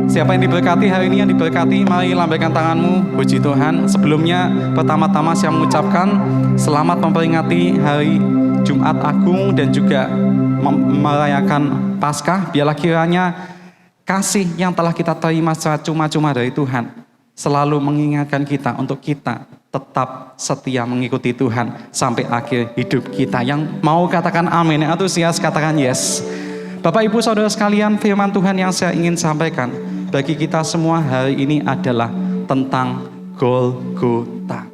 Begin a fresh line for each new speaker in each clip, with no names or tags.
Siapa yang diberkati hari ini, yang diberkati, mari lambaikan tanganmu, puji Tuhan. Sebelumnya, pertama-tama saya mengucapkan selamat memperingati hari Jumat Agung dan juga merayakan Paskah. Biarlah kiranya kasih yang telah kita terima secara cuma-cuma dari Tuhan selalu mengingatkan kita untuk kita tetap setia mengikuti Tuhan sampai akhir hidup kita. Yang mau katakan amin, yang antusias katakan yes. Bapak Ibu Saudara sekalian, firman Tuhan yang saya ingin sampaikan bagi kita semua hari ini adalah tentang Golgota.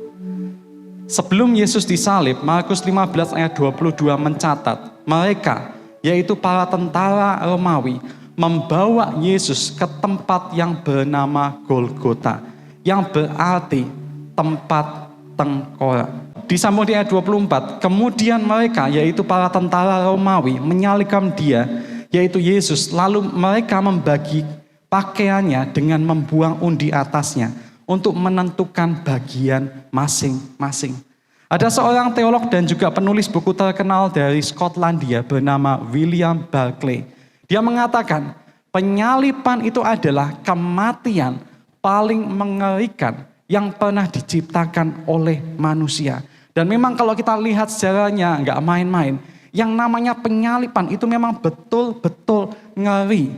Sebelum Yesus disalib, Markus 15 ayat 22 mencatat, mereka, yaitu para tentara Romawi, membawa Yesus ke tempat yang bernama Golgota, yang berarti tempat tengkorak. Disambung di ayat 24, kemudian mereka, yaitu para tentara Romawi, menyalibkan dia, yaitu Yesus, lalu mereka membagi pakaiannya dengan membuang undi atasnya untuk menentukan bagian masing-masing. Ada seorang teolog dan juga penulis buku terkenal dari Skotlandia bernama William Barclay. Dia mengatakan penyaliban itu adalah kematian paling mengerikan yang pernah diciptakan oleh manusia. Dan memang kalau kita lihat sejarahnya nggak main-main. Yang namanya penyaliban itu memang betul-betul ngeri.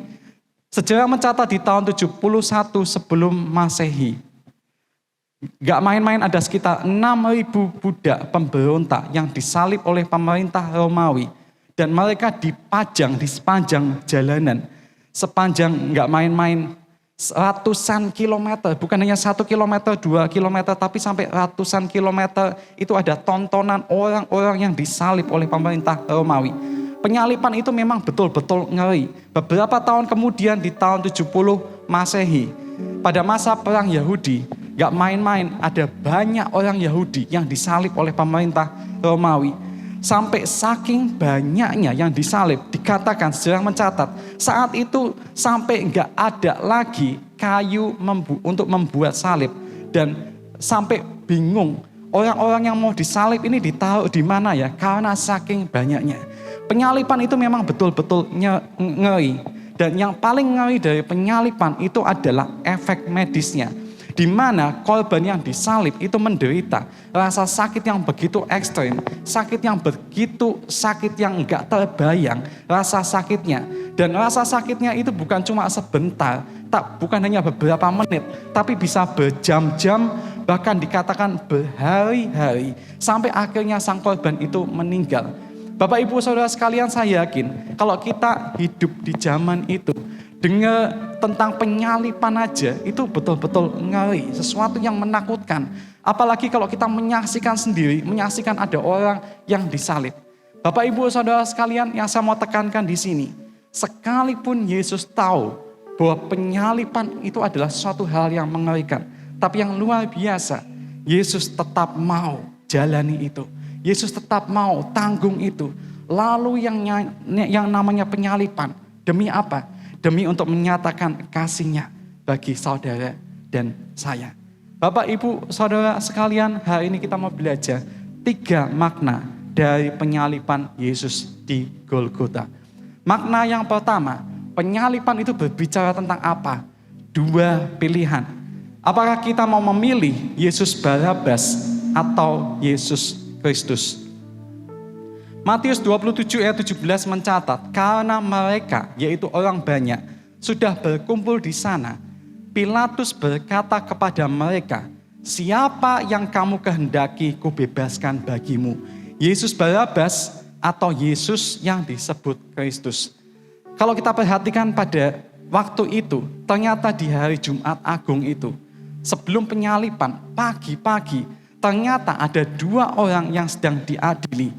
Sejarah mencatat di tahun 71 sebelum Masehi. Gak main-main, ada sekitar 6.000 budak pemberontak yang disalib oleh pemerintah Romawi. Dan mereka dipajang di sepanjang jalanan. Sepanjang gak main-main ratusan kilometer, bukan hanya 1 kilometer, 2 kilometer, tapi sampai ratusan kilometer. Itu ada tontonan orang-orang yang disalib oleh pemerintah Romawi. Penyaliban itu memang betul-betul ngeri. Beberapa tahun kemudian di tahun 70 Masehi, pada masa perang Yahudi, gak main-main, ada banyak orang Yahudi yang disalib oleh pemerintah Romawi. Sampai saking banyaknya yang disalib, dikatakan sejarah mencatat, saat itu sampai gak ada lagi kayu untuk membuat salib. Dan sampai bingung, orang-orang yang mau disalib ini ditaruh di mana ya, karena saking banyaknya. Penyaliban itu memang betul-betul ngeri. Dan yang paling ngeri dari penyaliban itu adalah efek medisnya. Di mana korban yang disalib itu menderita rasa sakit yang begitu ekstrim, sakit yang begitu sakit yang enggak terbayang rasa sakitnya. Dan rasa sakitnya itu bukan cuma sebentar, bukan hanya beberapa menit, tapi bisa berjam-jam, bahkan dikatakan berhari-hari, sampai akhirnya sang korban itu meninggal. Bapak Ibu Saudara sekalian, saya yakin kalau kita hidup di zaman itu, dengar tentang penyaliban aja itu betul-betul ngeri, sesuatu yang menakutkan. Apalagi kalau kita menyaksikan sendiri, menyaksikan ada orang yang disalib. Bapak Ibu Saudara sekalian, yang saya mau tekankan di sini, sekalipun Yesus tahu bahwa penyaliban itu adalah suatu hal yang mengerikan, tapi yang luar biasa, Yesus tetap mau jalani itu. Yesus tetap mau tanggung itu. Lalu yang namanya penyaliban, demi apa? Demi untuk menyatakan kasih-Nya bagi saudara dan saya. Bapak Ibu Saudara sekalian, hari ini kita mau belajar 3 makna dari penyaliban Yesus di Golgota. Makna yang pertama, penyaliban itu berbicara tentang apa? 2 pilihan. Apakah kita mau memilih Yesus Barabas atau Yesus Kristus? Matius 27 ayat 17 mencatat, karena mereka, yaitu orang banyak, sudah berkumpul di sana, Pilatus berkata kepada mereka, siapa yang kamu kehendaki kubebaskan bagimu? Yesus Barabas atau Yesus yang disebut Kristus? Kalau kita perhatikan pada waktu itu, ternyata di hari Jumat Agung itu, sebelum penyaliban, pagi-pagi, ternyata ada 2 orang yang sedang diadili.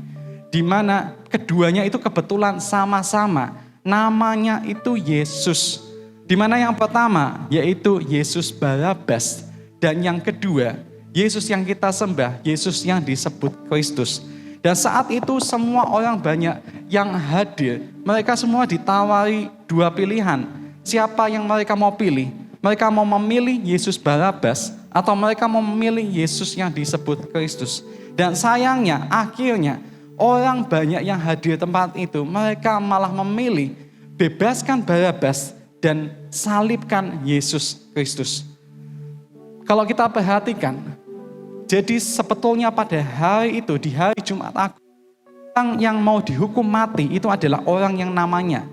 Di mana keduanya itu kebetulan sama-sama, namanya itu Yesus. Di mana yang pertama yaitu Yesus Barabas, dan yang kedua Yesus yang kita sembah, Yesus yang disebut Kristus. Dan saat itu semua orang banyak yang hadir, mereka semua ditawari 2 pilihan. Siapa yang mereka mau pilih? Mereka mau memilih Yesus Barabas atau mereka mau memilih Yesus yang disebut Kristus. Dan sayangnya akhirnya orang banyak yang hadir tempat itu, mereka malah memilih bebaskan Barabas, dan salibkan Yesus Kristus. Kalau kita perhatikan, jadi sebetulnya pada hari itu, di hari Jumat Agung, orang yang mau dihukum mati itu adalah orang yang namanya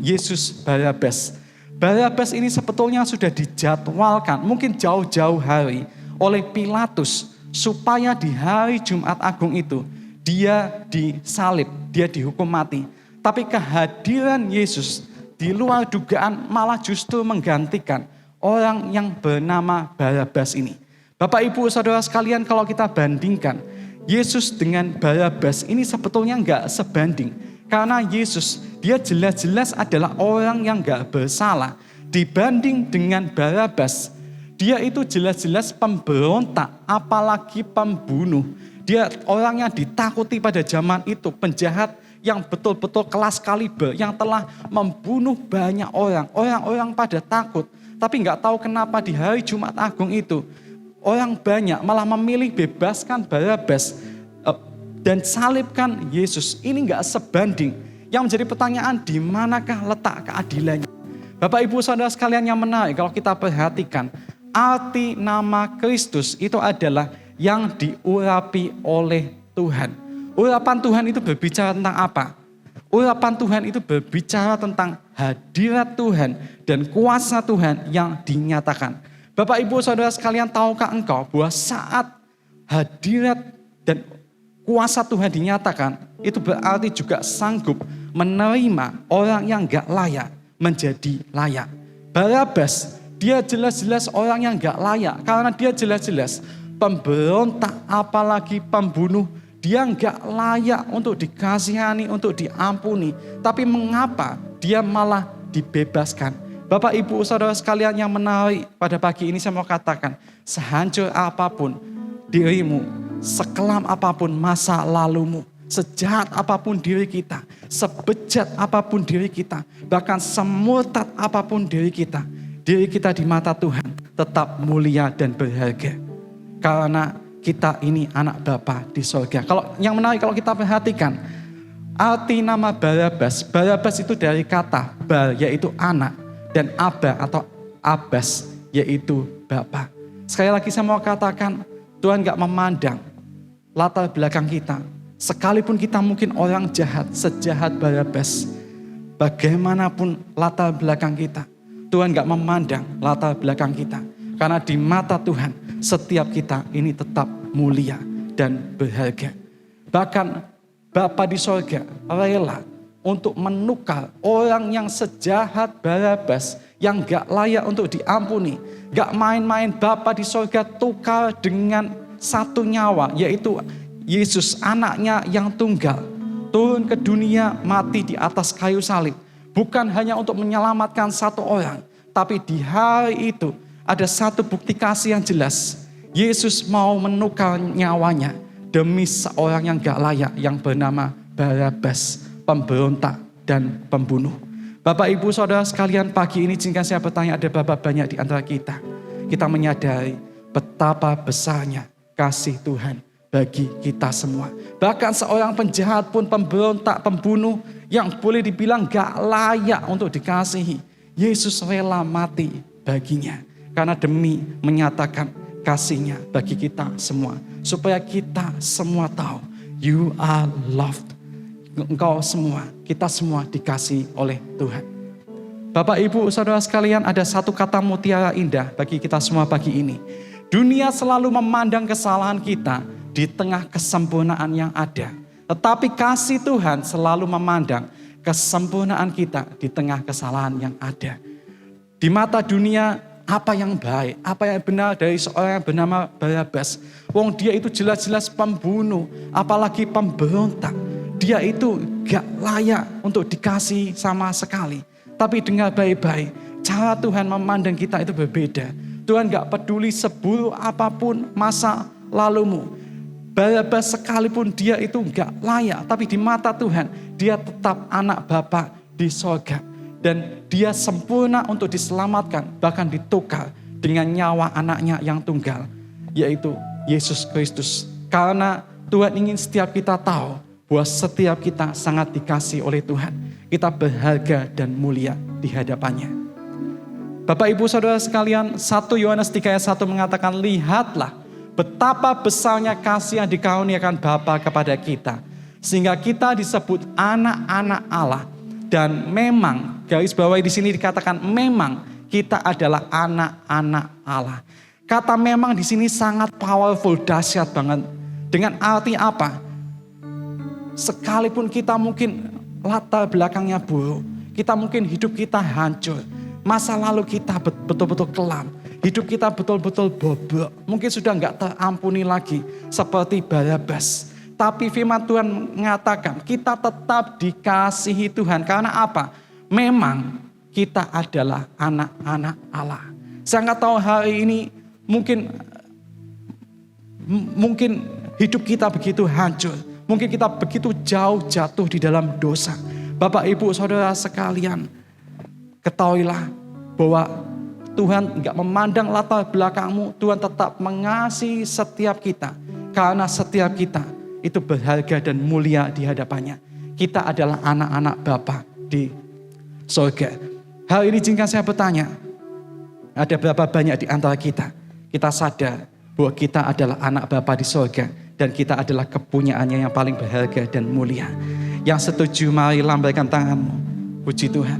Yesus Barabas. Barabas ini sebetulnya sudah dijadwalkan, mungkin jauh-jauh hari oleh Pilatus, supaya di hari Jumat Agung itu dia disalib, dia dihukum mati. Tapi kehadiran Yesus di luar dugaan malah justru menggantikan orang yang bernama Barabas ini. Bapak Ibu Saudara sekalian, kalau kita bandingkan Yesus dengan Barabas ini sebetulnya enggak sebanding. Karena Yesus, dia jelas-jelas adalah orang yang enggak bersalah. Dibanding dengan Barabas, dia itu jelas-jelas pemberontak, apalagi pembunuh. Dia orang yang ditakuti pada zaman itu, penjahat yang betul-betul kelas kaliber, yang telah membunuh banyak orang. Orang-orang pada takut, tapi enggak tahu kenapa di hari Jumat Agung itu, orang banyak malah memilih bebaskan Barabas dan salibkan Yesus. Ini enggak sebanding. Yang menjadi pertanyaan, di manakah letak keadilannya? Bapak Ibu Saudara sekalian yang menarik, kalau kita perhatikan, arti nama Kristus itu adalah yang diurapi oleh Tuhan. Urapan Tuhan itu berbicara tentang apa? Urapan Tuhan itu berbicara tentang hadirat Tuhan dan kuasa Tuhan yang dinyatakan. Bapak Ibu Saudara sekalian, tahukah engkau bahwa saat hadirat dan kuasa Tuhan dinyatakan, itu berarti juga sanggup menerima orang yang gak layak menjadi layak. Barabas, dia jelas-jelas orang yang gak layak, karena dia jelas-jelas pemberontak, apalagi pembunuh. Dia gak layak untuk dikasihani, untuk diampuni. Tapi mengapa dia malah dibebaskan? Bapak Ibu Saudara sekalian yang menarik, pada pagi ini saya mau katakan, sehancur apapun dirimu, sekelam apapun masa lalumu, sejahat apapun diri kita, sebejat apapun diri kita, bahkan semurtad apapun diri kita di mata Tuhan tetap mulia dan berharga. Karena kita ini anak Bapa di sorga. Kalau yang menarik, kalau kita perhatikan, arti nama Barabas itu dari kata bar, yaitu anak, dan aba atau abas, yaitu Bapa. Sekali lagi saya mau katakan, Tuhan gak memandang latar belakang kita. Sekalipun kita mungkin orang jahat, sejahat Barabas, bagaimanapun latar belakang kita, Tuhan gak memandang latar belakang kita. Karena di mata Tuhan, setiap kita ini tetap mulia dan berharga. Bahkan Bapa di sorga rela untuk menukar orang yang sejahat Barabas, yang gak layak untuk diampuni. Gak main-main, Bapa di sorga tukar dengan satu nyawa, yaitu Yesus, anaknya yang tunggal, turun ke dunia, mati di atas kayu salib. Bukan hanya untuk menyelamatkan satu orang, tapi di hari itu ada satu bukti kasih yang jelas. Yesus mau menukar nyawanya demi seorang yang gak layak, yang bernama Barabas, pemberontak dan pembunuh. Bapak Ibu Saudara sekalian, pagi ini jika saya bertanya, ada berapa banyak di antara kita, kita menyadari betapa besarnya kasih Tuhan bagi kita semua. Bahkan seorang penjahat pun, pemberontak, pembunuh, yang boleh dibilang gak layak untuk dikasihi, Yesus rela mati baginya. Karena demi menyatakan kasihnya bagi kita semua. Supaya kita semua tahu, you are loved. Engkau semua, kita semua dikasihi oleh Tuhan. Bapak Ibu Saudara sekalian, ada satu kata mutiara indah bagi kita semua pagi ini. Dunia selalu memandang kesalahan kita di tengah kesempurnaan yang ada. Tetapi kasih Tuhan selalu memandang kesempurnaan kita di tengah kesalahan yang ada. Di mata dunia, apa yang baik, apa yang benar dari seorang yang bernama Barabas. Wong dia itu jelas-jelas pembunuh, apalagi pemberontak. Dia itu gak layak untuk dikasih sama sekali. Tapi dengar baik-baik, cara Tuhan memandang kita itu berbeda. Tuhan gak peduli seburuk apapun masa lalumu. Barabas sekalipun dia itu gak layak, tapi di mata Tuhan dia tetap anak Bapa di sorga. Dan dia sempurna untuk diselamatkan, bahkan ditukar dengan nyawa anaknya yang tunggal, yaitu Yesus Kristus. Karena Tuhan ingin setiap kita tahu bahwa setiap kita sangat dikasihi oleh Tuhan. Kita berharga dan mulia di hadapannya. Bapak Ibu Saudara sekalian, 1 Yohanes 3 ayat 1 mengatakan, lihatlah betapa besarnya kasih yang dikaruniakan Bapa kepada kita, sehingga kita disebut anak-anak Allah. Dan memang, garis bawahi di sini dikatakan memang kita adalah anak-anak Allah. Kata memang di sini sangat powerful, dahsyat banget. Dengan arti apa? Sekalipun kita mungkin latar belakangnya buruk, kita mungkin hidup kita hancur, masa lalu kita betul-betul kelam, hidup kita betul-betul bobrok, mungkin sudah nggak terampuni lagi seperti Barabas. Tapi firman Tuhan mengatakan kita tetap dikasihi Tuhan. Karena apa? Memang kita adalah anak-anak Allah. Saya nggak tahu hari ini mungkin hidup kita begitu hancur, mungkin kita begitu jauh jatuh di dalam dosa. Bapak Ibu Saudara sekalian, ketahuilah bahwa Tuhan enggak memandang latar belakangmu, Tuhan tetap mengasihi setiap kita. Karena setiap kita itu berharga dan mulia di hadapannya. Kita adalah anak-anak Bapa di surga. Hal ini jika saya bertanya, ada berapa banyak di antara kita sadar bahwa kita adalah anak Bapa di surga dan kita adalah kepunyaannya yang paling berharga dan mulia. Yang setuju, mari lambaikan tanganmu. Puji Tuhan.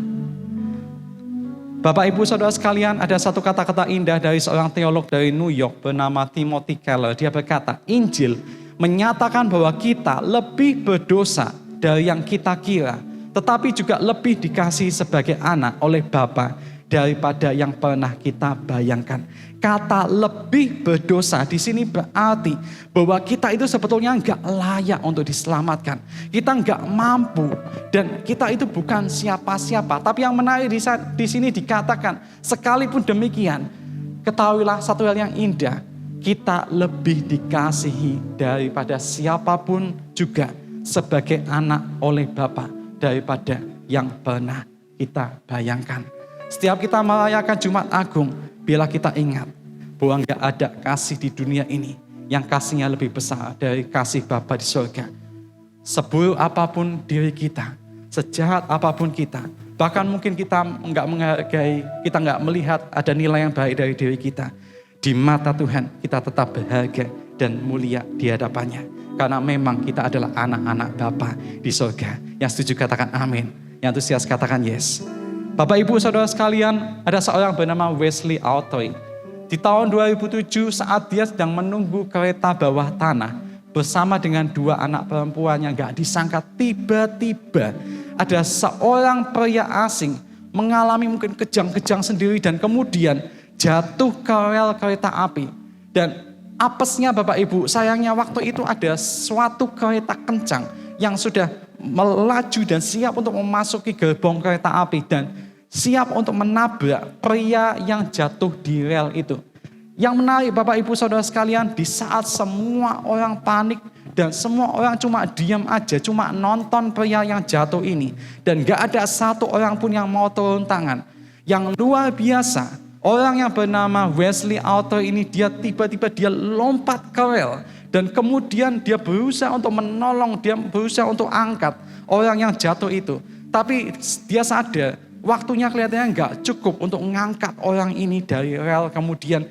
Bapak Ibu Saudara sekalian, ada satu kata-kata indah dari seorang teolog dari New York bernama Timothy Keller. Dia berkata, Injil menyatakan bahwa kita lebih berdosa dari yang kita kira, tetapi juga lebih dikasihi sebagai anak oleh Bapa daripada yang pernah kita bayangkan. Kata lebih berdosa di sini berarti bahwa kita itu sebetulnya enggak layak untuk diselamatkan. Kita enggak mampu dan kita itu bukan siapa-siapa. Tapi yang menarik di sini dikatakan, sekalipun demikian, ketahuilah satu hal yang indah, kita lebih dikasihi daripada siapapun juga sebagai anak oleh Bapa daripada yang pernah kita bayangkan. Setiap kita merayakan Jumat Agung, bila kita ingat bahwa enggak ada kasih di dunia ini yang kasihnya lebih besar dari kasih Bapa di surga. Seburuk apapun diri kita, sejahat apapun kita, bahkan mungkin kita enggak menghargai, kita enggak melihat ada nilai yang baik dari diri kita. Di mata Tuhan kita tetap berharga dan mulia di hadapannya. Karena memang kita adalah anak-anak Bapa di surga. Yang setuju katakan amin. Yang antusias katakan yes. Bapak Ibu Saudara sekalian, ada seorang bernama Wesley Altoid. Di tahun 2007 saat dia sedang menunggu kereta bawah tanah bersama dengan 2 anak perempuan yang gak disangka, tiba-tiba ada seorang pria asing mengalami mungkin kejang-kejang sendiri dan kemudian jatuh ke rel kereta api. Dan apesnya Bapak Ibu, sayangnya waktu itu ada suatu kereta kencang yang sudah melaju dan siap untuk memasuki gerbong kereta api dan siap untuk menabrak pria yang jatuh di rel itu. Yang menarik Bapak Ibu Saudara sekalian, di saat semua orang panik dan semua orang cuma diam aja, cuma nonton pria yang jatuh ini. Dan gak ada satu orang pun yang mau turun tangan. Yang luar biasa, orang yang bernama Wesley Altoid ini dia tiba-tiba dia lompat ke rel. Dan kemudian dia berusaha untuk menolong, dia berusaha untuk angkat orang yang jatuh itu. Tapi dia sadar, waktunya kelihatannya enggak cukup untuk mengangkat orang ini dari rel kemudian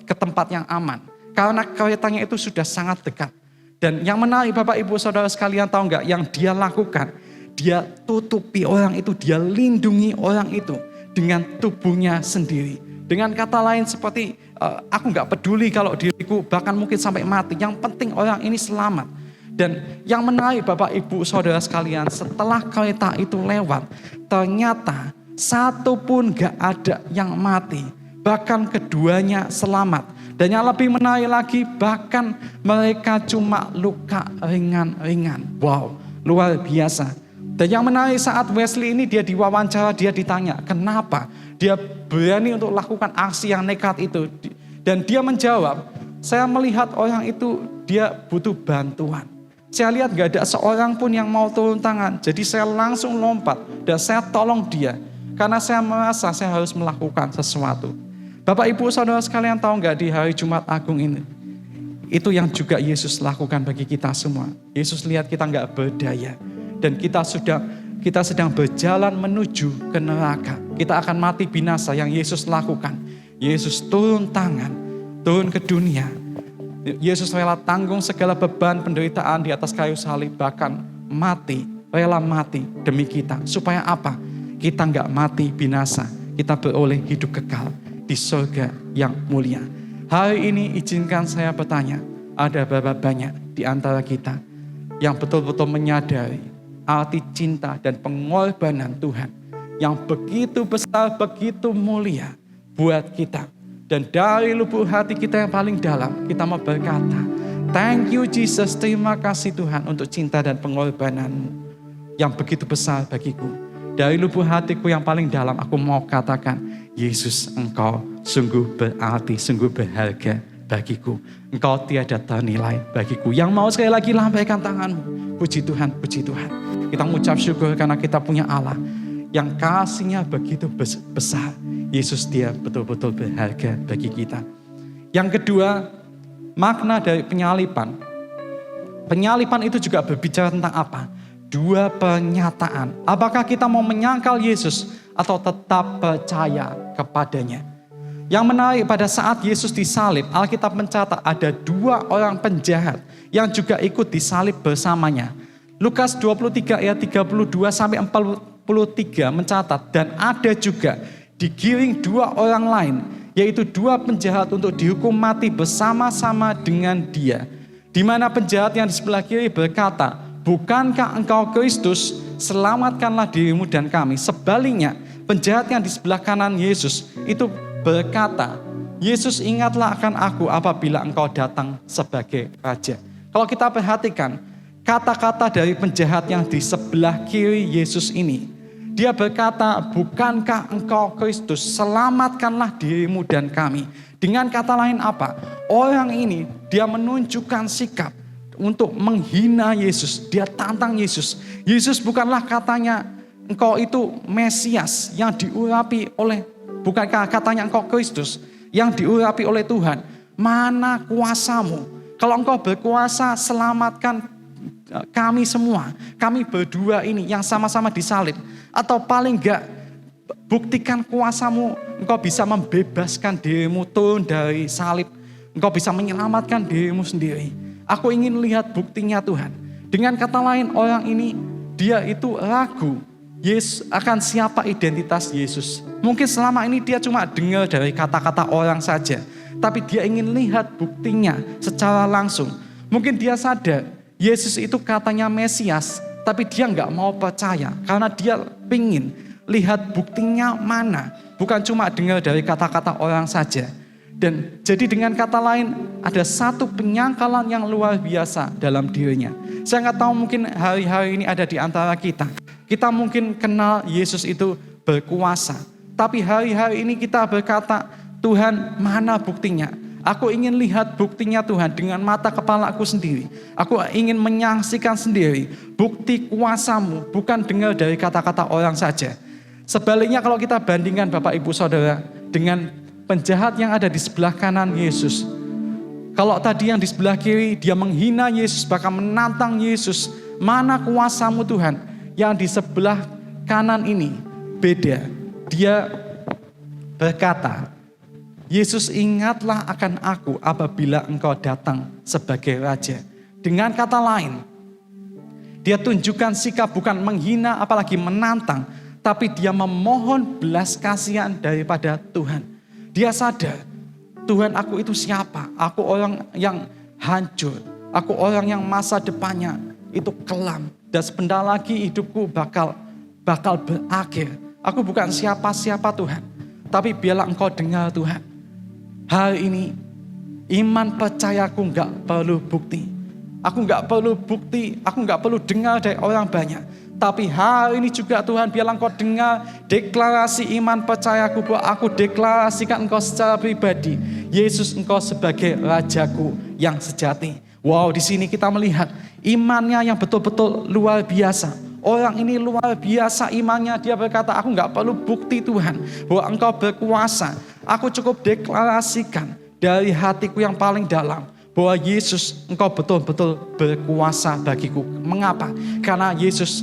ke tempat yang aman. Karena keretanya itu sudah sangat dekat. Dan yang menarik Bapak Ibu Saudara sekalian, tahu enggak yang dia lakukan? Dia tutupi orang itu, dia lindungi orang itu dengan tubuhnya sendiri. Dengan kata lain seperti aku enggak peduli kalau diriku bahkan mungkin sampai mati. Yang penting orang ini selamat. Dan yang menarik Bapak Ibu Saudara sekalian, setelah kereta itu lewat, ternyata satu pun gak ada yang mati. Bahkan keduanya selamat. Dan yang lebih menarik lagi, bahkan mereka cuma luka ringan-ringan. Wow, luar biasa. Dan yang menarik saat Wesley ini dia diwawancara, dia ditanya, kenapa dia berani untuk lakukan aksi yang nekat itu. Dan dia menjawab, saya melihat orang itu dia butuh bantuan. Saya lihat gak ada seorang pun yang mau turun tangan. Jadi saya langsung lompat dan saya tolong dia. Karena saya merasa saya harus melakukan sesuatu. Bapak Ibu Saudara sekalian, tahu gak di hari Jumat Agung ini? Itu yang juga Yesus lakukan bagi kita semua. Yesus lihat kita gak berdaya. Dan kita sedang berjalan menuju ke neraka. kita akan mati binasa yang Yesus lakukan. Yesus turun tangan, turun ke dunia. Yesus rela tanggung segala beban penderitaan di atas kayu salib, bahkan mati, rela mati demi kita. Supaya apa? Kita enggak mati binasa, kita beroleh hidup kekal di surga yang mulia. Hari ini izinkan saya bertanya, ada berapa banyak di antara kita yang betul-betul menyadari arti cinta dan pengorbanan Tuhan yang begitu besar, begitu mulia buat kita. Dan dari lubuk hati kita yang paling dalam, kita mau berkata, thank you Jesus, terima kasih Tuhan untuk cinta dan pengorbanan-Mu yang begitu besar bagiku. Dari lubuk hatiku yang paling dalam, aku mau katakan, Yesus, Engkau sungguh berarti, sungguh berharga bagiku. Engkau tiada ternilai bagiku. Yang mau sekali lagi lambaikan tanganmu. Puji Tuhan, puji Tuhan. Kita mengucap syukur karena kita punya Allah yang kasih-Nya begitu besar. Yesus, Dia betul-betul berharga bagi kita. Yang kedua, makna dari penyalipan. Penyalipan itu juga berbicara tentang apa? Dua pernyataan. Apakah kita mau menyangkal Yesus atau tetap percaya kepadanya? Yang menarik, pada saat Yesus disalib, Alkitab mencatat ada dua orang penjahat yang juga ikut disalib bersamanya. Lukas 23 ayat 32 sampai 43 mencatat, dan ada juga digiring dua orang lain, yaitu dua penjahat untuk dihukum mati bersama-sama dengan Dia. Di mana penjahat yang di sebelah kiri berkata, bukankah Engkau Kristus? Selamatkanlah dirimu dan kami. Sebaliknya, penjahat yang di sebelah kanan Yesus itu berkata, Yesus, ingatlah akan aku apabila Engkau datang sebagai Raja. Kalau kita perhatikan, kata-kata dari penjahat yang di sebelah kiri Yesus ini, dia berkata, bukankah Engkau Kristus? Selamatkanlah dirimu dan kami. Dengan kata lain apa? Orang ini dia menunjukkan sikap untuk menghina Yesus. Dia tantang Yesus. Yesus bukanlah katanya Engkau itu Mesias yang diurapi oleh, bukankah katanya Engkau Kristus yang diurapi oleh Tuhan? Mana kuasamu? Kalau Engkau berkuasa, selamatkan kami semua. Kami berdua ini yang sama-sama disalib. Atau paling enggak, buktikan kuasamu. Engkau bisa membebaskan dirimu turun dari salib. Engkau bisa menyelamatkan dirimu sendiri. Aku ingin lihat buktinya Tuhan. Dengan kata lain, orang ini dia itu ragu Yesus akan siapa identitas Yesus. Mungkin selama ini dia cuma dengar dari kata-kata orang saja, tapi dia ingin lihat buktinya secara langsung. Mungkin dia sadar Yesus itu katanya Mesias, tapi dia nggak mau percaya karena dia pingin lihat buktinya mana, bukan cuma dengar dari kata-kata orang saja. Dan jadi dengan kata lain, ada satu penyangkalan yang luar biasa dalam dirinya. Saya nggak tahu, mungkin hari-hari ini ada di antara kita. Kita mungkin kenal Yesus itu berkuasa. Tapi hari-hari ini kita berkata, Tuhan, mana buktinya? Aku ingin lihat buktinya Tuhan dengan mata kepala aku sendiri. Aku ingin menyaksikan sendiri bukti kuasamu, bukan dengar dari kata-kata orang saja. Sebaliknya kalau kita bandingkan Bapak Ibu Saudara dengan penjahat yang ada di sebelah kanan Yesus. Kalau tadi yang di sebelah kiri dia menghina Yesus, bahkan menantang Yesus, mana kuasamu Tuhan? Yang di sebelah kanan ini beda. Dia berkata, Yesus, ingatlah akan aku apabila Engkau datang sebagai Raja. Dengan kata lain, dia tunjukkan sikap bukan menghina apalagi menantang, tapi dia memohon belas kasihan daripada Tuhan. Dia sadar, Tuhan, aku itu siapa? Aku orang yang hancur. Aku orang yang masa depannya itu kelam. Dan sebentar lagi hidupku bakal berakhir. Aku bukan siapa-siapa Tuhan. Tapi biarlah Engkau dengar Tuhan. Hari ini iman percayaku gak perlu bukti. Aku gak perlu bukti, aku gak perlu dengar dari orang banyak. Tapi hari ini juga Tuhan, biarlah Engkau dengar deklarasi iman percayaku, bahwa aku deklarasikan Engkau secara pribadi. Yesus, Engkau sebagai Rajaku yang sejati. Wow, di sini kita melihat imannya yang betul-betul luar biasa. Orang ini luar biasa imannya. Dia berkata, aku gak perlu bukti Tuhan bahwa Engkau berkuasa. Aku cukup deklarasikan dari hatiku yang paling dalam bahwa Yesus, Engkau betul-betul berkuasa bagiku. Mengapa? Karena Yesus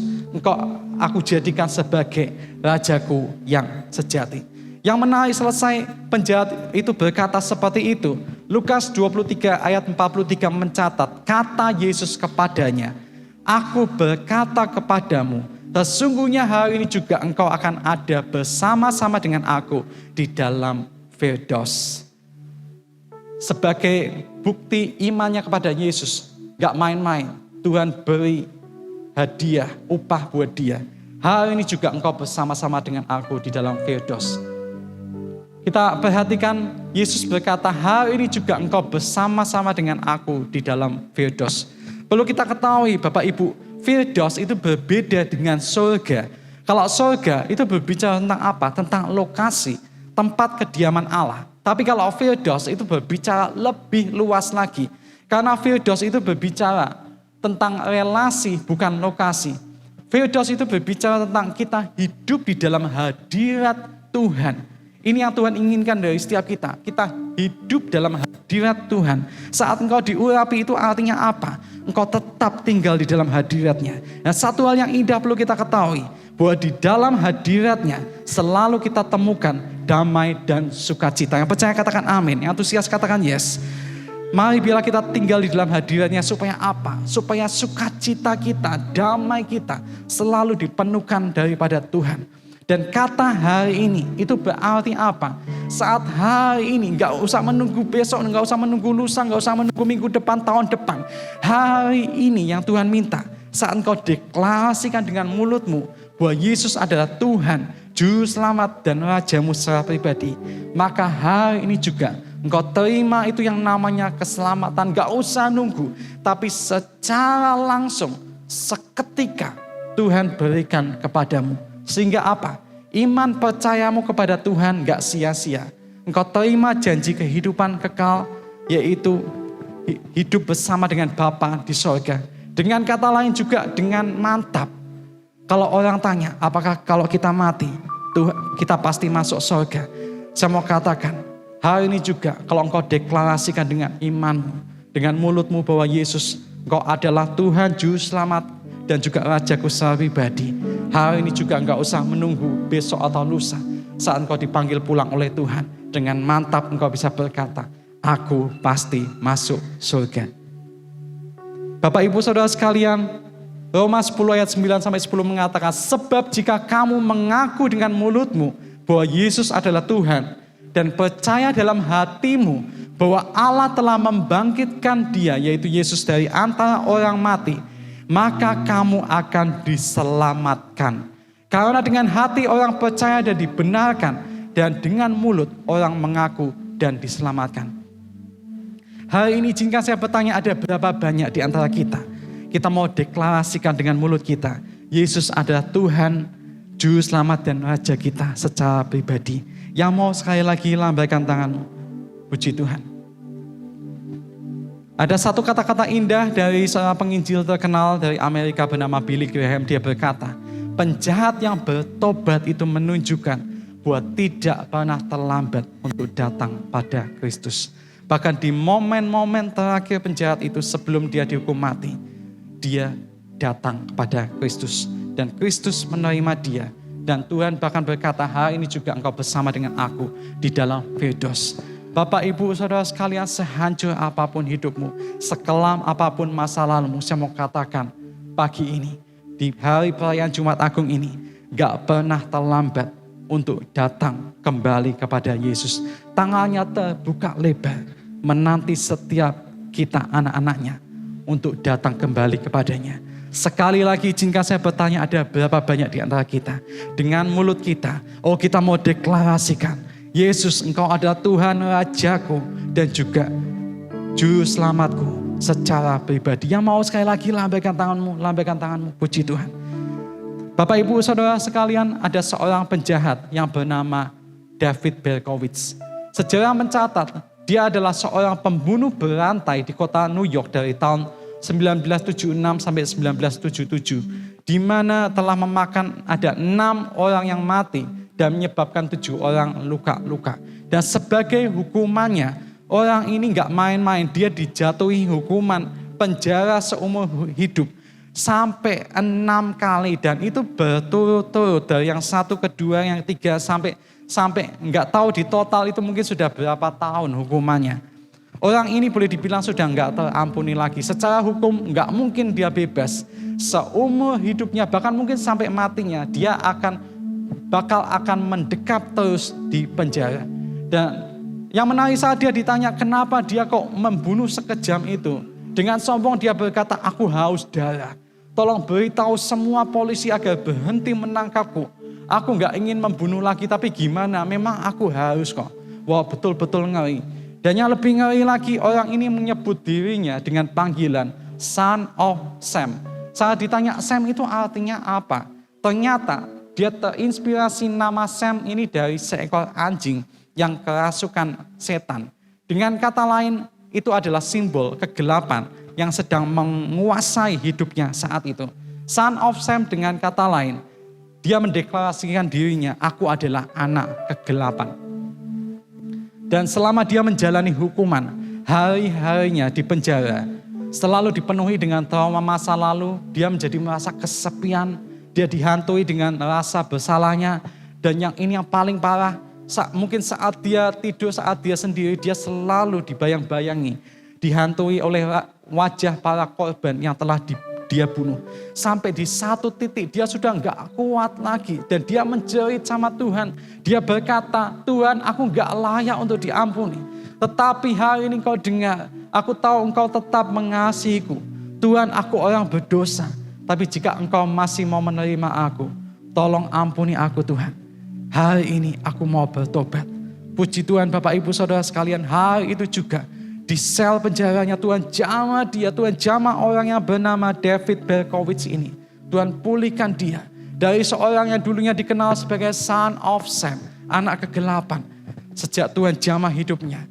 aku jadikan sebagai rajaku yang sejati. Yang menarik, selesai penjahat itu berkata seperti itu. Lukas 23 ayat 43 mencatat, kata Yesus kepadanya, aku berkata kepadamu, sesungguhnya hari ini juga engkau akan ada bersama-sama dengan aku di dalam Firdaus. Sebagai bukti imannya kepada Yesus, gak main-main, Tuhan beri hadiah, upah buat dia. Hari ini juga engkau bersama-sama dengan aku di dalam Firdaus. Kita perhatikan, Yesus berkata, hari ini juga engkau bersama-sama dengan aku di dalam Firdaus. Perlu kita ketahui Bapak Ibu, Firdaus itu berbeda dengan surga. Kalau surga itu berbicara tentang apa? Tentang lokasi, tempat kediaman Allah. Tapi kalau Firdaus itu berbicara lebih luas lagi. Karena Firdaus itu berbicara tentang relasi, bukan lokasi. Firdaus itu berbicara tentang kita hidup di dalam hadirat Tuhan. Ini yang Tuhan inginkan dari setiap kita. Kita hidup dalam hadirat Tuhan. Saat engkau diurapi itu artinya apa? Engkau tetap tinggal di dalam hadiratnya. Nah, satu hal yang indah perlu kita ketahui, bahwa di dalam hadiratnya selalu kita temukan damai dan sukacita. Yang percaya katakan amin, yang antusias katakan yes. Mari bila kita tinggal di dalam hadiratnya, supaya apa? Supaya sukacita kita, damai kita selalu dipenuhkan daripada Tuhan. Dan kata hari ini itu berarti apa? Saat hari ini, gak usah menunggu besok, gak usah menunggu lusa, gak usah menunggu minggu depan, tahun depan. Hari ini yang Tuhan minta, saat engkau deklarasikan dengan mulutmu bahwa Yesus adalah Tuhan, Juru Selamat dan Rajamu secara pribadi, maka hari ini juga engkau terima itu yang namanya keselamatan. Gak usah nunggu, tapi secara langsung, seketika Tuhan berikan kepadamu. Sehingga apa? Iman percayamu kepada Tuhan gak sia-sia. Engkau terima janji kehidupan kekal, yaitu hidup bersama dengan Bapa di sorga. Dengan kata lain juga dengan mantap. Kalau orang tanya, apakah kalau kita mati, kita pasti masuk sorga? Saya mau katakan, hari ini juga kalau engkau deklarasikan dengan imanmu, dengan mulutmu bahwa Yesus, engkau adalah Tuhan Juru Selamat dan juga Rajaku secara pribadi. Hari ini juga enggak usah menunggu besok atau lusa. Saat engkau dipanggil pulang oleh Tuhan, dengan mantap engkau bisa berkata, aku pasti masuk surga. Bapak Ibu Saudara sekalian, Roma 10 ayat 9-10 mengatakan, sebab jika kamu mengaku dengan mulutmu bahwa Yesus adalah Tuhan dan percaya dalam hatimu bahwa Allah telah membangkitkan dia, yaitu Yesus dari antara orang mati, maka kamu akan diselamatkan. Karena dengan hati orang percaya dan dibenarkan, dan dengan mulut orang mengaku dan diselamatkan. Hari ini jika saya bertanya, ada berapa banyak di antara kita mau deklarasikan dengan mulut kita, Yesus adalah Tuhan, Juru Selamat dan Raja kita secara pribadi. Yang mau sekali lagi lambaikan tanganmu, puji Tuhan. Ada satu kata-kata indah dari seorang penginjil terkenal dari Amerika bernama Billy Graham. Dia berkata, penjahat yang bertobat itu menunjukkan bahwa tidak pernah terlambat untuk datang pada Kristus. Bahkan di momen-momen terakhir penjahat itu sebelum dia dihukum mati, dia datang kepada Kristus. Dan Kristus menerima dia. Dan Tuhan bahkan berkata, hari ini juga engkau bersama dengan aku di dalam Firdaus. Bapak, Ibu, Saudara sekalian, sehancur apapun hidupmu, sekelam apapun masa lalumu, saya mau katakan pagi ini, di hari perayaan Jumat Agung ini, gak pernah terlambat untuk datang kembali kepada Yesus. Tangannya terbuka lebar, menanti setiap kita anak-anaknya untuk datang kembali kepadanya. Sekali lagi jika saya bertanya, ada berapa banyak di antara kita dengan mulut kita, kita mau deklarasikan, Yesus, engkau adalah Tuhan Rajaku dan juga Juru Selamatku secara pribadi. Yang mau sekali lagi lambaikan tanganmu, puji Tuhan. Bapak Ibu Saudara sekalian, ada seorang penjahat yang bernama David Berkowitz. Sejarah mencatat, dia adalah seorang pembunuh berantai di kota New York dari tahun 1976 sampai 1977, di mana telah memakan ada 6 orang yang mati dan menyebabkan 7 orang luka-luka. Dan sebagai hukumannya, orang ini gak main-main, dia dijatuhi hukuman penjara seumur hidup. sampai 6 kali, dan itu berturut-turut dari yang 1 ke 2, yang 3 sampai nggak tahu di total itu mungkin sudah berapa tahun hukumannya. Orang ini boleh dibilang sudah nggak terampuni lagi. Secara hukum nggak mungkin dia bebas. Seumur hidupnya, bahkan mungkin sampai matinya, dia bakal mendekap terus di penjara. Dan yang menarik saat dia ditanya kenapa dia kok membunuh sekejam itu, dengan sombong dia berkata, aku haus darah. Tolong beritahu semua polisi agar berhenti menangkapku. Aku nggak ingin membunuh lagi, tapi gimana? Memang aku haus kok. Wah, betul-betul ngeri. Dan yang lebih ngeri lagi, orang ini menyebut dirinya dengan panggilan Son of Sam. Saat ditanya Sam itu artinya apa? Ternyata dia terinspirasi nama Sam ini dari seekor anjing yang kerasukan setan. Dengan kata lain, itu adalah simbol kegelapan yang sedang menguasai hidupnya saat itu. Son of Sam dengan kata lain, dia mendeklarasikan dirinya, aku adalah anak kegelapan. Dan selama dia menjalani hukuman, hari-harinya di penjara selalu dipenuhi dengan trauma masa lalu. Dia menjadi merasa kesepian, dia dihantui dengan rasa bersalahnya. Dan yang ini yang paling parah, mungkin saat dia tidur, saat dia sendiri, dia selalu dibayang-bayangi, dihantui oleh wajah para korban yang telah dia bunuh. Sampai di satu titik dia sudah enggak kuat lagi. Dan dia menjerit sama Tuhan. Dia berkata, Tuhan, aku enggak layak untuk diampuni. Tetapi hari ini Engkau dengar, aku tahu Engkau tetap mengasihiku. Tuhan, aku orang berdosa. Tapi jika Engkau masih mau menerima aku, tolong ampuni aku Tuhan. Hari ini aku mau bertobat. Puji Tuhan Bapak Ibu Saudara sekalian, hari itu juga di sel penjaranya Tuhan jamah dia, Tuhan jamah orang yang bernama David Berkowitz ini. Tuhan pulihkan dia dari seorang yang dulunya dikenal sebagai Son of Sam, anak kegelapan. Sejak Tuhan jamah hidupnya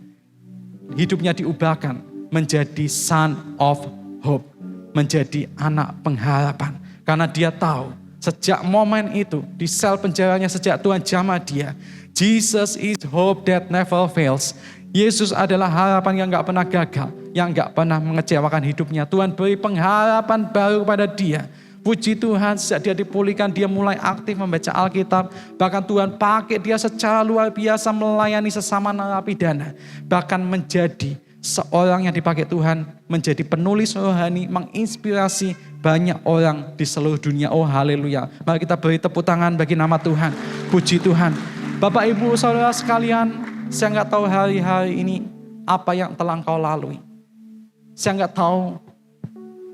diubahkan menjadi Son of Hope, menjadi anak pengharapan. Karena dia tahu sejak momen itu di sel penjaranya, sejak Tuhan jamah dia, Jesus is hope that never fails. Yesus adalah harapan yang gak pernah gagal, yang gak pernah mengecewakan hidupnya. Tuhan beri pengharapan baru pada dia. Puji Tuhan, sejak dia dipulihkan, dia mulai aktif membaca Alkitab. Bahkan Tuhan pakai dia secara luar biasa melayani sesama narapidana. Bahkan menjadi seorang yang dipakai Tuhan, menjadi penulis rohani, menginspirasi banyak orang di seluruh dunia. Oh haleluya. Mari kita beri tepuk tangan bagi nama Tuhan. Puji Tuhan. Bapak Ibu Saudara sekalian, saya nggak tahu hari-hari ini apa yang telah engkau lalui. Saya nggak tahu,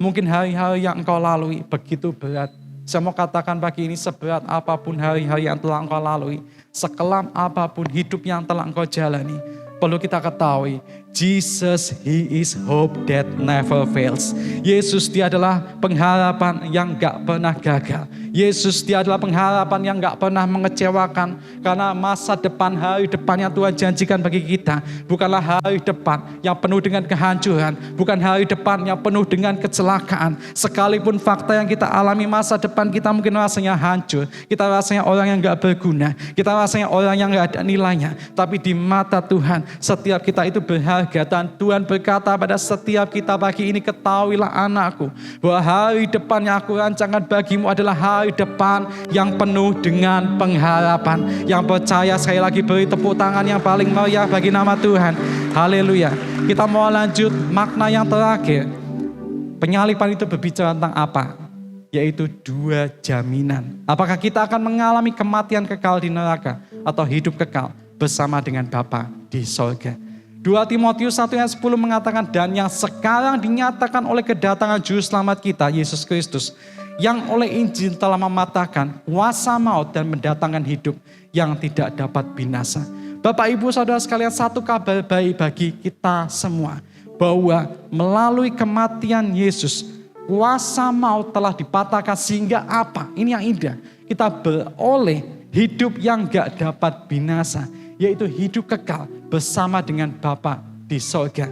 mungkin hari-hari yang engkau lalui begitu berat. Saya mau katakan pagi ini, seberat apapun hari-hari yang telah engkau lalui, sekelam apapun hidup yang telah engkau jalani, perlu kita ketahui, Jesus, He is hope that never fails. Yesus, dia adalah pengharapan yang gak pernah gagal. Yesus, dia adalah pengharapan yang gak pernah mengecewakan. Karena masa depan, hari depan yang Tuhan janjikan bagi kita, bukanlah hari depan yang penuh dengan kehancuran, bukan hari depan yang penuh dengan kecelakaan. Sekalipun fakta yang kita alami, masa depan kita mungkin rasanya hancur, kita rasanya orang yang gak berguna, kita rasanya orang yang gak ada nilainya. Tapi di mata Tuhan, setiap kita itu berharga. Dan Tuhan berkata pada setiap kita pagi ini, ketahuilah anakku, bahwa hari depan yang aku rancangkan bagimu adalah hari depan yang penuh dengan pengharapan. Yang percaya sekali lagi beri tepuk tangan yang paling meriah bagi nama Tuhan. Haleluya. Kita mau lanjut makna yang terakhir. Penyaliban itu berbicara tentang apa? Yaitu 2 jaminan. Apakah kita akan mengalami kematian kekal di neraka atau hidup kekal bersama dengan Bapa di sorga. 2 Timotius 1 ayat 10 mengatakan, dan yang sekarang dinyatakan oleh kedatangan Juru Selamat kita, Yesus Kristus, yang oleh Injil telah mematahkan kuasa maut dan mendatangkan hidup yang tidak dapat binasa. Bapak Ibu Saudara sekalian, satu kabar baik bagi kita semua, bahwa melalui kematian Yesus, kuasa maut telah dipatahkan sehingga apa? Ini yang indah, kita beroleh hidup yang gak dapat binasa, yaitu hidup kekal bersama dengan Bapa di sorga.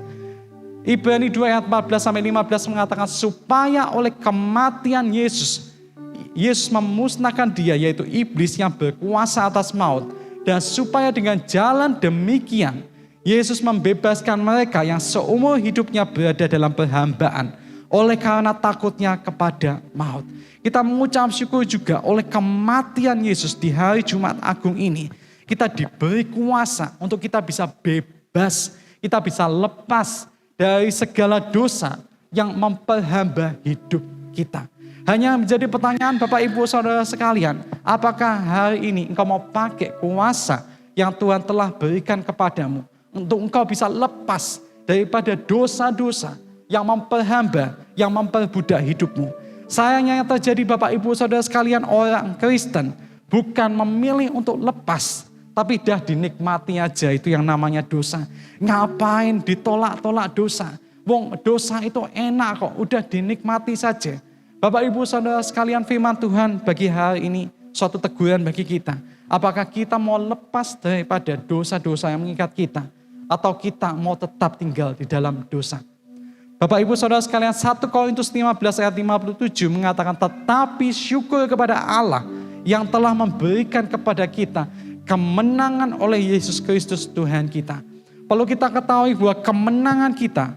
Ibrani 2 ayat 14-15 mengatakan, supaya oleh kematian Yesus memusnahkan dia, yaitu iblis yang berkuasa atas maut, dan supaya dengan jalan demikian Yesus membebaskan mereka yang seumur hidupnya berada dalam perhambaan oleh karena takutnya kepada maut. Kita mengucap syukur juga oleh kematian Yesus di hari Jumat Agung ini. Kita diberi kuasa untuk kita bisa bebas, kita bisa lepas dari segala dosa yang memperhamba hidup kita. Hanya menjadi pertanyaan Bapak Ibu Saudara sekalian, apakah hari ini engkau mau pakai kuasa yang Tuhan telah berikan kepadamu untuk engkau bisa lepas daripada dosa-dosa yang memperhamba, yang memperbudak hidupmu. Sayangnya yang terjadi Bapak Ibu Saudara sekalian, orang Kristen bukan memilih untuk lepas, tapi dah dinikmati aja itu yang namanya dosa. Ngapain ditolak-tolak dosa? Wong dosa itu enak kok, udah dinikmati saja. Bapak Ibu Saudara sekalian, firman Tuhan bagi hari ini suatu teguran bagi kita. Apakah kita mau lepas daripada dosa-dosa yang mengikat kita, atau kita mau tetap tinggal di dalam dosa? Bapak Ibu Saudara sekalian, 1 Korintus 15 ayat 57 mengatakan, tetapi syukur kepada Allah yang telah memberikan kepada kita kemenangan oleh Yesus Kristus Tuhan kita. Perlu kita ketahui bahwa kemenangan kita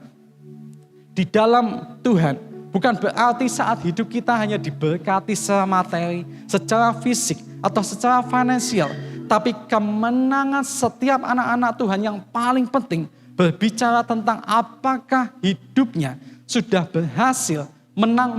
di dalam Tuhan bukan berarti saat hidup kita hanya diberkati secara materi, secara fisik, atau secara finansial. Tapi kemenangan setiap anak-anak Tuhan yang paling penting berbicara tentang apakah hidupnya sudah berhasil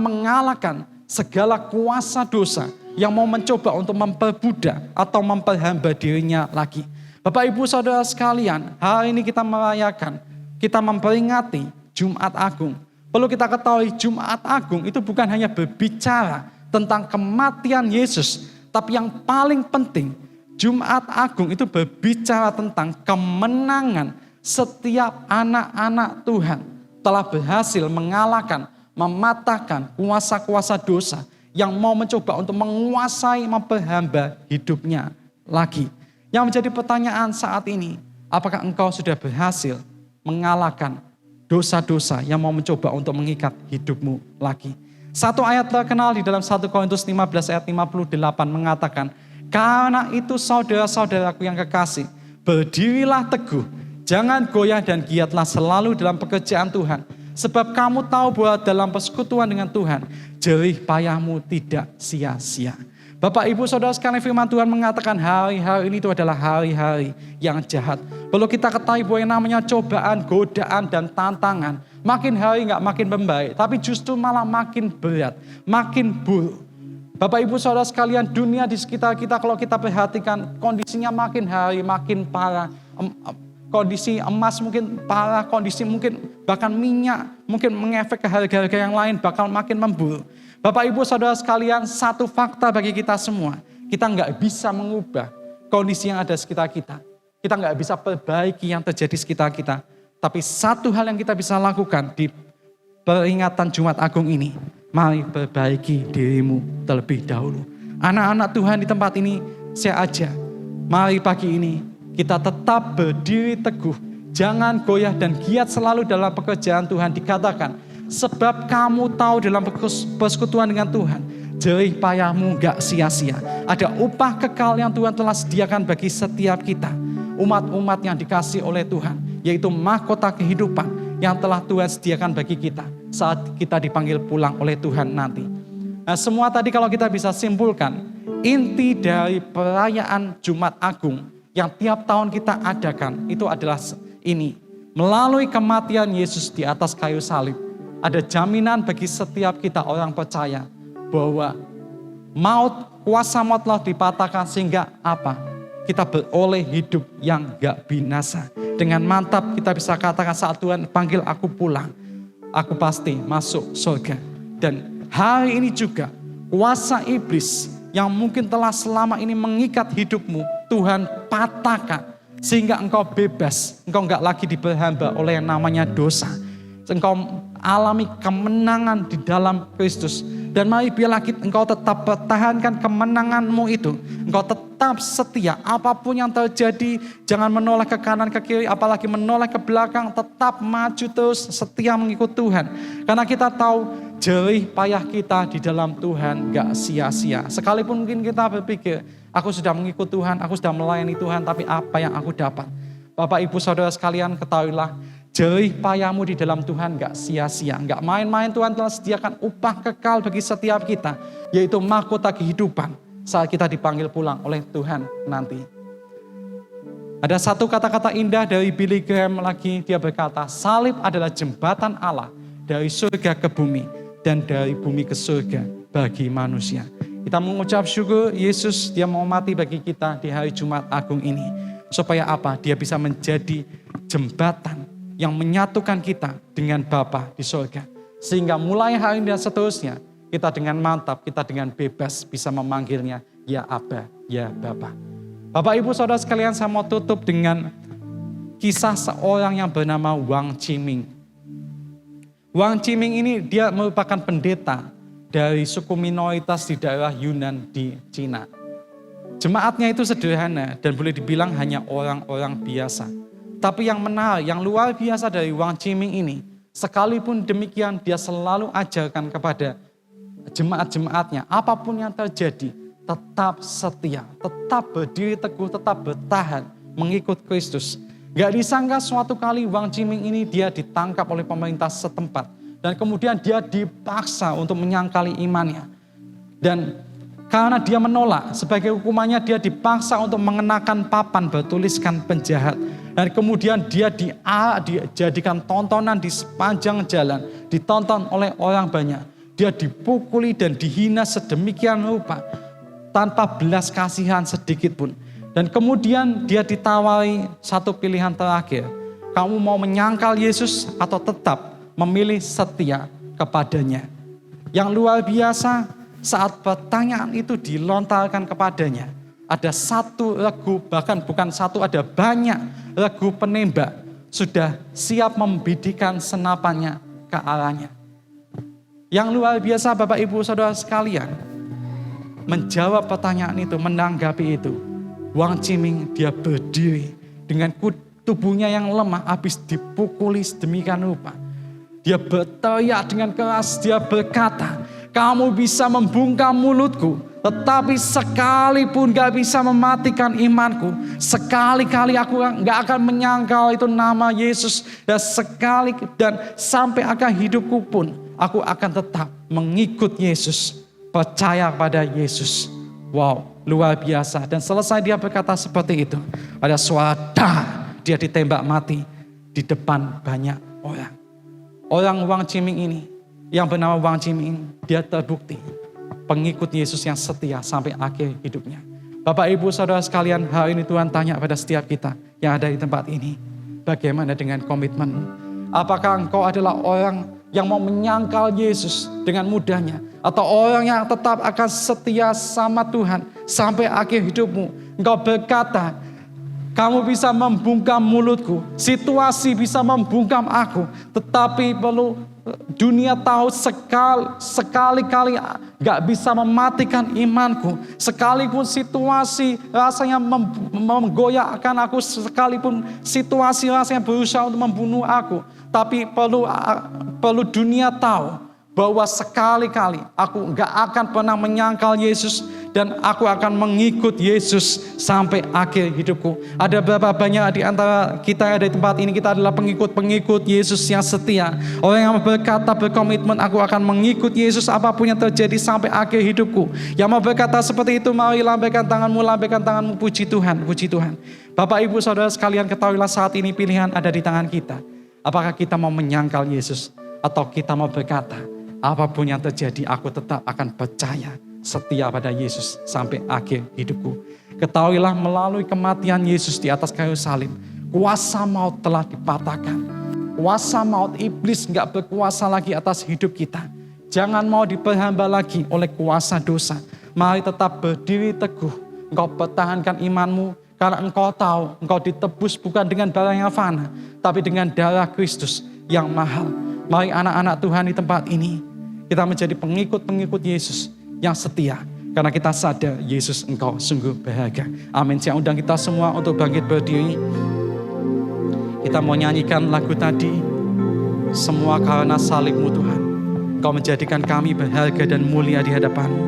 mengalahkan segala kuasa dosa yang mau mencoba untuk memperbudak atau memperhamba dirinya lagi. Bapak Ibu Saudara sekalian, hari ini kita merayakan, kita memperingati Jumat Agung. Perlu kita ketahui Jumat Agung itu bukan hanya berbicara tentang kematian Yesus, tapi yang paling penting Jumat Agung itu berbicara tentang kemenangan setiap anak-anak Tuhan telah berhasil mengalahkan, mematahkan kuasa-kuasa dosa yang mau mencoba untuk menguasai, memperhamba hidupnya lagi. Yang menjadi pertanyaan saat ini, apakah engkau sudah berhasil mengalahkan dosa-dosa yang mau mencoba untuk mengikat hidupmu lagi? Satu ayat terkenal di dalam 1 Korintus 15 ayat 58 mengatakan, karena itu saudara-saudaraku yang kekasih, berdirilah teguh, jangan goyah dan giatlah selalu dalam pekerjaan Tuhan. Sebab kamu tahu bahwa dalam persekutuan dengan Tuhan, jerih payahmu tidak sia-sia. Bapak Ibu Saudara sekalian, firman Tuhan mengatakan hari-hari ini itu adalah hari-hari yang jahat. Perlu kita ketahui bahwa yang namanya cobaan, godaan, dan tantangan makin hari gak makin membaik, tapi justru malah makin berat, makin buruk. Bapak Ibu Saudara sekalian, dunia di sekitar kita kalau kita perhatikan kondisinya makin hari makin parah. Kondisi emas mungkin parah, kondisi mungkin bahkan minyak mungkin mengefek ke harga-harga yang lain bakal makin memburuk. Bapak Ibu Saudara sekalian, satu fakta bagi kita semua, kita nggak bisa mengubah kondisi yang ada di sekitar kita. Kita nggak bisa perbaiki yang terjadi di sekitar kita. Tapi satu hal yang kita bisa lakukan di peringatan Jumat Agung ini, mari perbaiki dirimu terlebih dahulu. Anak-anak Tuhan di tempat ini, saya ajak, mari pagi ini kita tetap berdiri teguh, jangan goyah dan giat selalu dalam pekerjaan Tuhan. Dikatakan, sebab kamu tahu dalam persekutuan dengan Tuhan, jerih payahmu gak sia-sia. Ada upah kekal yang Tuhan telah sediakan bagi setiap kita, umat-umat yang dikasih oleh Tuhan, yaitu mahkota kehidupan yang telah Tuhan sediakan bagi kita saat kita dipanggil pulang oleh Tuhan nanti. Nah, semua tadi kalau kita bisa simpulkan, inti dari perayaan Jumat Agung yang tiap tahun kita adakan itu adalah ini. Melalui kematian Yesus di atas kayu salib, ada jaminan bagi setiap kita orang percaya bahwa kuasa maut telah dipatahkan sehingga apa? Kita beroleh hidup yang gak binasa. Dengan mantap kita bisa katakan saat Tuhan panggil aku pulang, aku pasti masuk surga. Dan hari ini juga kuasa iblis yang mungkin telah selama ini mengikat hidupmu, Tuhan patahkan sehingga engkau bebas, engkau gak lagi diperhamba oleh yang namanya dosa. Engkau alami kemenangan di dalam Kristus. Dan mari biarlah engkau tetap pertahankan kemenanganmu itu. Engkau tetap setia apapun yang terjadi. Jangan menoleh ke kanan ke kiri, apalagi menoleh ke belakang. Tetap maju terus, setia mengikut Tuhan. Karena kita tahu jerih payah kita di dalam Tuhan gak sia-sia. Sekalipun mungkin kita berpikir, aku sudah mengikut Tuhan, aku sudah melayani Tuhan, tapi apa yang aku dapat? Bapak Ibu Saudara sekalian, ketahuilah, jerih payahmu di dalam Tuhan gak sia-sia. Gak main-main, Tuhan telah sediakan upah kekal bagi setiap kita, yaitu mahkota kehidupan saat kita dipanggil pulang oleh Tuhan nanti. Ada satu kata-kata indah dari Billy Graham lagi, dia berkata, salib adalah jembatan Allah dari surga ke bumi dan dari bumi ke surga bagi manusia. Kita mengucap syukur Yesus, dia mau mati bagi kita di hari Jumat Agung ini. Supaya apa? Dia bisa menjadi jembatan yang menyatukan kita dengan Bapa di surga. Sehingga mulai hari ini dan seterusnya, kita dengan mantap, kita dengan bebas bisa memanggilnya, ya Aba, ya Bapa. Bapak Ibu Saudara sekalian, saya mau tutup dengan kisah seorang yang bernama Wang Qiming. Wang Qiming ini dia merupakan pendeta dari suku minoritas di daerah Yunan di Cina. Jemaatnya itu sederhana dan boleh dibilang hanya orang-orang biasa. Tapi yang menarik, yang luar biasa dari Wang Qiming ini, sekalipun demikian dia selalu ajarkan kepada jemaat-jemaatnya, apapun yang terjadi, tetap setia, tetap berdiri teguh, tetap bertahan, mengikut Kristus. Gak disangka suatu kali Wang Qiming ini dia ditangkap oleh pemerintah setempat. Dan kemudian dia dipaksa untuk menyangkali imannya. Dan karena dia menolak, sebagai hukumannya dia dipaksa untuk mengenakan papan bertuliskan penjahat. Dan kemudian dia dijadikan tontonan di sepanjang jalan, ditonton oleh orang banyak. Dia dipukuli dan dihina sedemikian rupa, tanpa belas kasihan sedikit pun. Dan kemudian dia ditawari satu pilihan terakhir. Kamu mau menyangkal Yesus atau tetap memilih setia kepadanya? Yang luar biasa, saat pertanyaan itu dilontarkan kepadanya, ada satu regu, bahkan bukan satu, ada banyak regu penembak sudah siap membidikan senapannya ke arahnya. Yang luar biasa Bapak Ibu Saudara sekalian, menjawab pertanyaan itu, menanggapi itu, Wang Qiming dia berdiri dengan tubuhnya yang lemah habis dipukuli sedemikian rupa. Dia berteriak dengan keras, dia berkata, kamu bisa membungkam mulutku, tetapi sekalipun gak bisa mematikan imanku. Sekali-kali aku gak akan menyangkal itu nama Yesus. Dan sampai akhir hidupku pun, aku akan tetap mengikut Yesus, percaya pada Yesus. Wow, luar biasa. Dan selesai dia berkata seperti itu, ada suara dah, dia ditembak mati di depan banyak orang. Orang Wang Qiming ini, yang bernama Wang Qiming, dia terbukti pengikut Yesus yang setia sampai akhir hidupnya. Bapak Ibu Saudara sekalian, hari ini Tuhan tanya pada setiap kita yang ada di tempat ini, bagaimana dengan komitmenmu? Apakah engkau adalah orang yang mau menyangkal Yesus dengan mudahnya, atau orang yang tetap akan setia sama Tuhan sampai akhir hidupmu? Engkau berkata, kamu bisa membungkam mulutku, situasi bisa membungkam aku, tetapi perlu dunia tahu sekali-kali gak bisa mematikan imanku. Sekalipun situasi rasanya menggoyahkan aku, sekalipun situasi rasanya berusaha untuk membunuh aku, tapi perlu dunia tahu bahwa sekali-kali aku gak akan pernah menyangkal Yesus dan aku akan mengikut Yesus sampai akhir hidupku. Ada berapa banyak di antara kita yang ada di tempat ini, kita adalah pengikut-pengikut Yesus yang setia. Orang yang berkata berkomitmen, aku akan mengikut Yesus apapun yang terjadi sampai akhir hidupku. Yang mau berkata seperti itu, mari lambaikan tanganmu, puji Tuhan, puji Tuhan. Bapak Ibu Saudara sekalian, ketahuilah saat ini pilihan ada di tangan kita. Apakah kita mau menyangkal Yesus atau kita mau berkata, apapun yang terjadi, aku tetap akan percaya, setia pada Yesus sampai akhir hidupku. Ketahuilah melalui kematian Yesus di atas kayu salib, kuasa maut telah dipatahkan. Kuasa maut, iblis gak berkuasa lagi atas hidup kita. Jangan mau diperhamba lagi oleh kuasa dosa. Mari tetap berdiri teguh. Engkau pertahankan imanmu, karena engkau tahu engkau ditebus bukan dengan darah yang fana, tapi dengan darah Kristus yang mahal. Mari anak-anak Tuhan di tempat ini, kita menjadi pengikut-pengikut Yesus yang setia. Karena kita sadar Yesus engkau sungguh berharga. Amin. Saya undang kita semua untuk bangkit berdiri. Kita mau nyanyikan lagu tadi. Semua karena salib-Mu Tuhan. Engkau menjadikan kami berharga dan mulia di hadapan-Mu.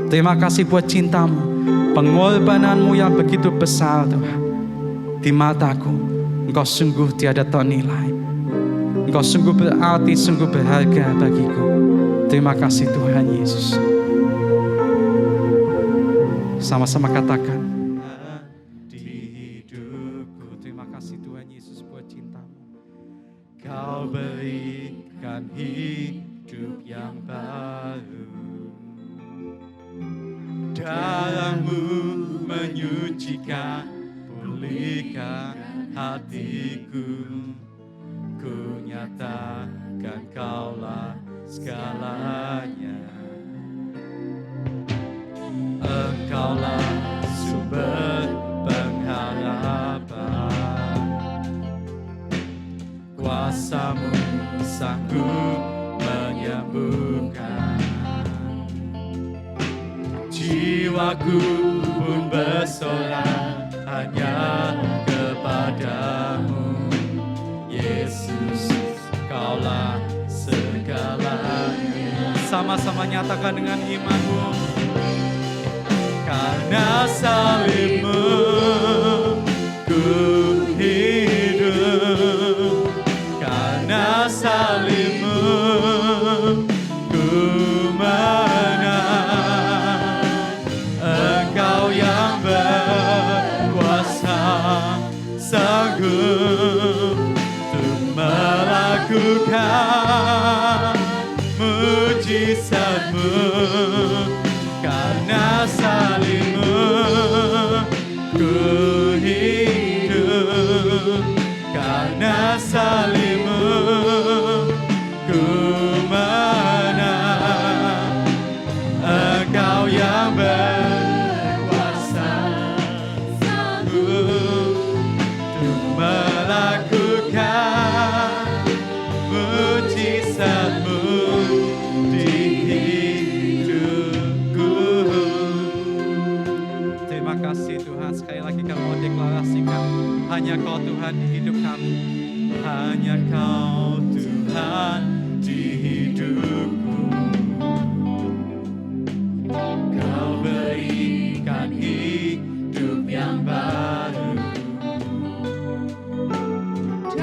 Terima kasih buat cinta-Mu, pengorbanan-Mu yang begitu besar Tuhan. Di mataku engkau sungguh tiada ternilai. Engkau sungguh berarti, sungguh berharga bagiku. Terima kasih Tuhan Yesus. Sama-sama katakan. Di hidupku, terima kasih Tuhan Yesus buat cintamu. Kau berikan hidup yang baru. Darahmu menyucikan, pulihkan hatiku. Ku nyatakan Kaulah segalanya. Engkaulah sumber pengharapan. Kuasa-Mu sanggup menyembuhkan. Jiwaku pun bersorak hanya kepadamu. Yesus, Kaulah segalanya. Sama-sama nyatakan dengan imanmu. Karena salib-Mu ku hidup. Karena salib-Mu ku menang. Engkau yang berkuasa, sanggup untuk melakukan mujizat-Mu. Karena salib-Mu ku hidup. Karena salib-Mu ku menang. Engkau yang berkuasa, sanggup untuk melakukan mujizat-Mu di hidupku. Terima kasih Tuhan. Sekali lagi kami mau deklarasikan, hanya Kau Tuhan di hidup kami. Hanya Kau Tuhan di hidupku. Kau berikan hidup yang baru.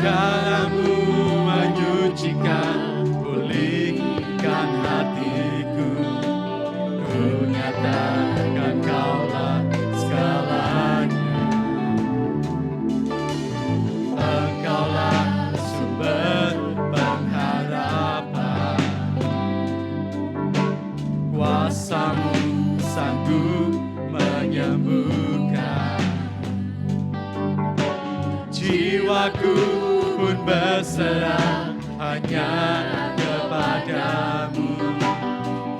Darah-Mu menyucikan, pulihkan hatiku. Ku nyatakan Kaulah segalanya. Engkaulah sumber pengharapan. Kuasa-Mu sanggup menyembuhkan. Jiwaku pun berserah hanya kepadamu.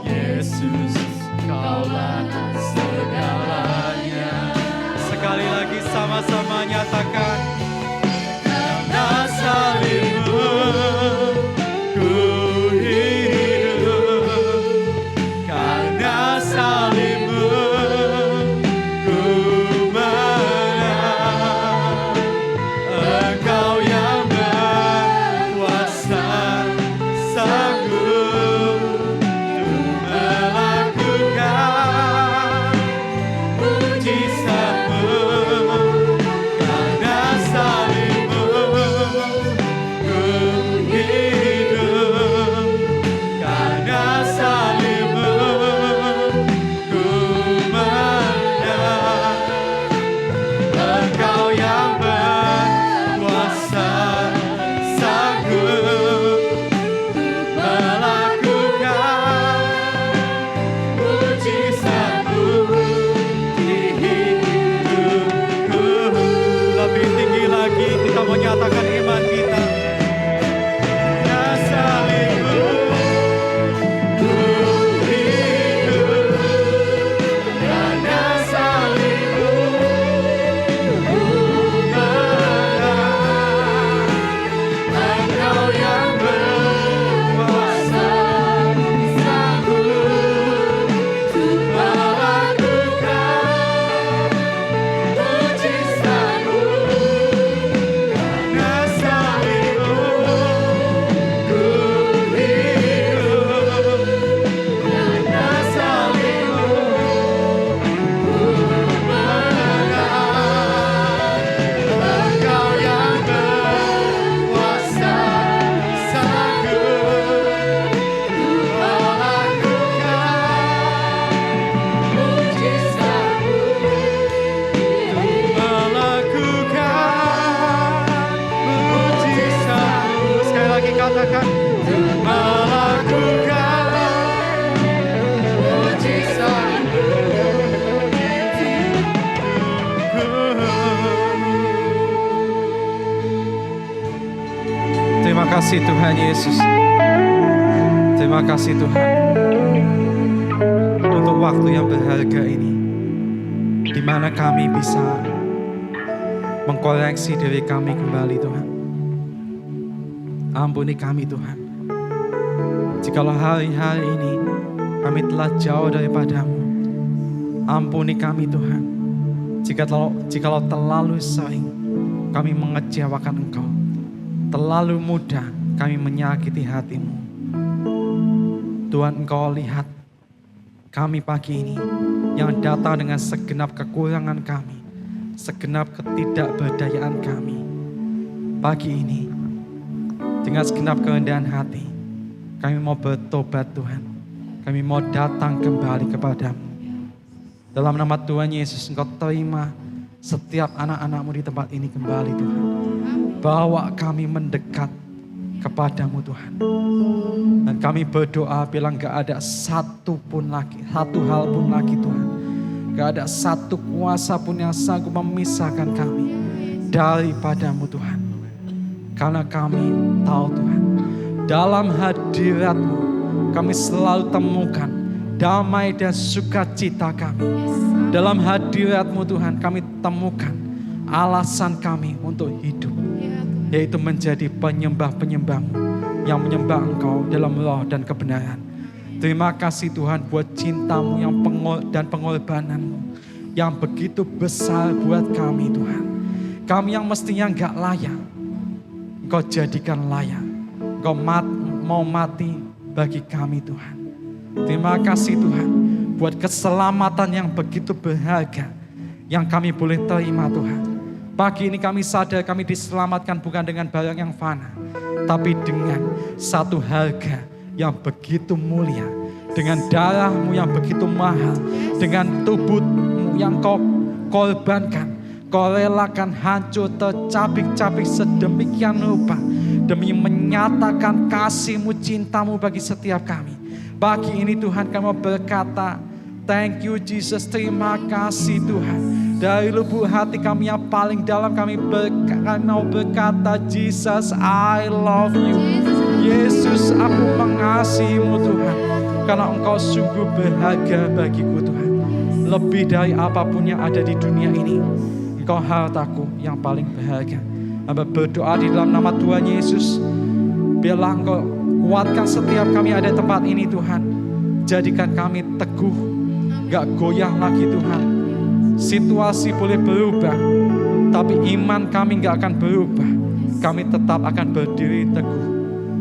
Yesus, Kaulah segalanya. Sekali lagi sama-sama nyatakan. Karena salib-Mu ku hidup. Karena salib-Mu ku menang. Engkau yang berkuasa, sanggup untuk melakukan mujizat-Mu. Karena katakan melakukan mujizat. Terima kasih Tuhan Yesus. Terima kasih Tuhan untuk waktu yang berharga ini, di mana kami bisa mengkoreksi diri kami kembali Tuhan. Ampuni kami Tuhan, jikalau hari-hari ini kami telah jauh daripadamu. Ampuni kami Tuhan, jikalau terlalu sering kami mengecewakan Engkau, terlalu mudah kami menyakiti hatimu. Tuhan, Engkau lihat kami pagi ini yang datang dengan segenap kekurangan kami, segenap ketidakberdayaan kami. Pagi ini dengan segenap kerendahan hati kami mau bertobat Tuhan. Kami mau datang kembali kepadamu. Dalam nama Tuhan Yesus, Engkau terima setiap anak-anak-Mu di tempat ini kembali Tuhan. Bawa kami mendekat kepadamu Tuhan. Dan kami berdoa bilang gak ada satu hal pun lagi Tuhan. Gak ada satu kuasa pun yang sanggup memisahkan kami daripadamu Tuhan. Karena kami tahu Tuhan, dalam hadirat-Mu kami selalu temukan damai dan sukacita kami. Dalam hadirat-Mu Tuhan kami temukan alasan kami untuk hidup, yaitu menjadi penyembah-penyembah-Mu yang menyembah Engkau dalam roh dan kebenaran. Terima kasih Tuhan buat cinta-Mu dan pengorbanan-Mu yang begitu besar buat kami Tuhan. Kami yang mestinya gak layak, Engkau jadikan layak. Engkau mau mati bagi kami Tuhan. Terima kasih Tuhan buat keselamatan yang begitu berharga yang kami boleh terima Tuhan. Pagi ini kami sadar kami diselamatkan bukan dengan barang yang fana, tapi dengan satu harga yang begitu mulia, dengan darah-Mu yang begitu mahal, dengan tubuh-Mu yang Kau korbankan, Kau relakan hancur tercabik-cabik sedemikian rupa demi menyatakan kasih-Mu, cinta-Mu bagi setiap kami. Pagi ini Tuhan kami mau berkata, thank you Jesus, terima kasih Tuhan. Dari lubuk hati kami yang paling dalam kami mau berkata, Jesus I love you. Yesus, aku mengasihi-Mu Tuhan. Karena Engkau sungguh berharga bagiku Tuhan. Lebih dari apapun yang ada di dunia ini, Engkau hartaku yang paling berharga. Hamba berdoa di dalam nama Tuhan Yesus, biarlah Engkau kuatkan setiap kami ada di tempat ini Tuhan. Jadikan kami teguh, gak goyah lagi Tuhan. Situasi boleh berubah, tapi iman kami gak akan berubah. Kami tetap akan berdiri teguh.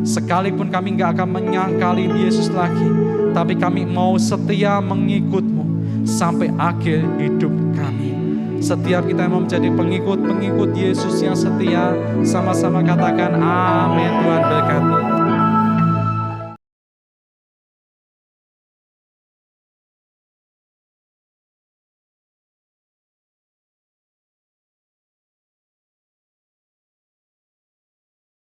Sekalipun kami gak akan menyangkali Yesus lagi, tapi kami mau setia mengikut-Mu sampai akhir hidup kami. Setiap kita yang mau menjadi pengikut Yesus yang setia, sama-sama katakan amin. Tuhan berkati.